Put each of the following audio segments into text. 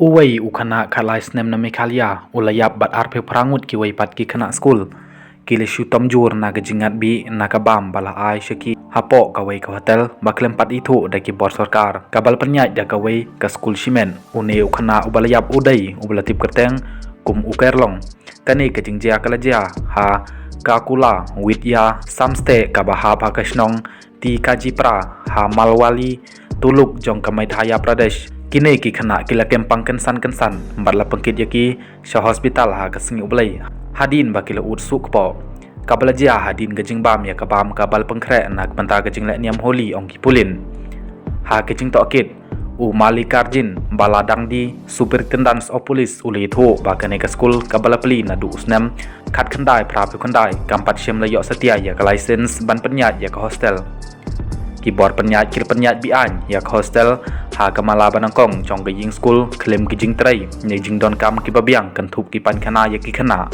Uway ukana khalai snem na mekhalia ulayap bat arpe prangut ki way pat ki khana school kile shutom jur na gajingat bi na kabam bala ai shaki hapo kaway ka hotel baklem pat itu da ki bor sarkar kabal penyat da kaway ka school shimen une ukana ubalayap udai ubalatip kerteng kum ukerlong kane kajingjia kalajia ha kakula widya samste kabaha pakasnong ti kajipra ha malwali tuluk jong kamai thaya pradesh kini ki khana kila kempang kensan batla pengkit yaki sha hospital ha kasengi ublai hadin bakila ut sukpo kabalajia hadin gajing bam ya kabam kabal pengkre nak banta gajing le niam holi ong kipulin ha kejing tokit u malikarjin baladang di superintendents of police uli tho bakane ka school kabala pli na du usnam khat khandai prapu khandai kampat shem la yo setia ya ka license ban penyat ya ka hostel keyboard penyat kil penyat bian ya ka hostel ha kamala banangkong chong gajing school claim gajing trai ne jing don kam ki babiang kan thup ki pan khana ya ki khana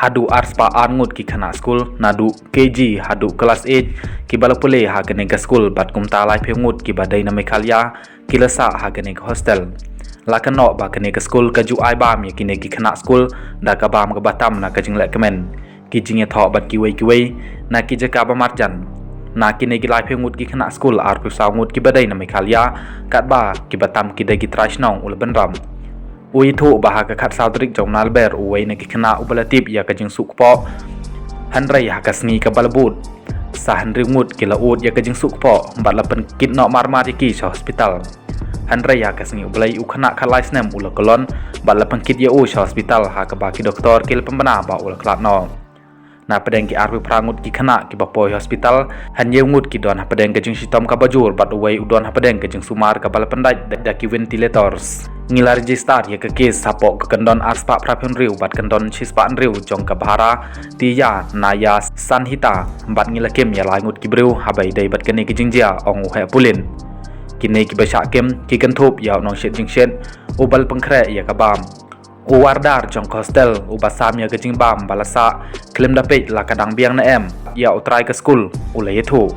hadu arspa angut ki khana school nadu kg hadu class 8 ki balapule ha kane ka school bat kumta lai phemut ki badai na mekhalia kilasa ha kane ka hostel lakano ba kane ka school ka ju ai bam ya kine ki khana school da ka bam ka batam na ka jing le kemen ki jing ya tho bat ki wei na ki jaka ba marjan na kine ki lai phemut ki khana school ar pu saungut ki badai na mekhalia kat ba ki batam ki dai ki trashnong ul benram ui thu bah ka khat saudrik jong nalber uwei na ki khana ubalatip ya ka jing sukpo hanrai ha kasngi ka balbut sa hanri ngut ki la ut ya ka jing sukpo batla pen kit no marmar ki sa hospital hanrai ha kasngi ublai u khana khalai snem ul kolon batla pen kit ya u sa hospital ha ka ba ki doktor kil pembana ba ul klat no na pedeng ki arpi prangut ki khana ki bapoi hospital han yengut ki don pedeng ke jing sitom ka bajur bat uwei udon pedeng ke jing sumar ka bal pendai da ki ventilators ngila register ya ke kes sapo ke kendon arspa prapun riu bat kendon chispa riu jong ka bahara tiya naya sanhita bat ngila kem ya langut ki briu habai dai bat kene ki jingjia ong he pulin kine ki basha kem ki kan thup ya nong shet jing shet ubal pengkre ya ka bam uwardar jong hostel ubasam ya gajing bam balasa klem dapet la kadang biang na em ya utrai ke school ulai thu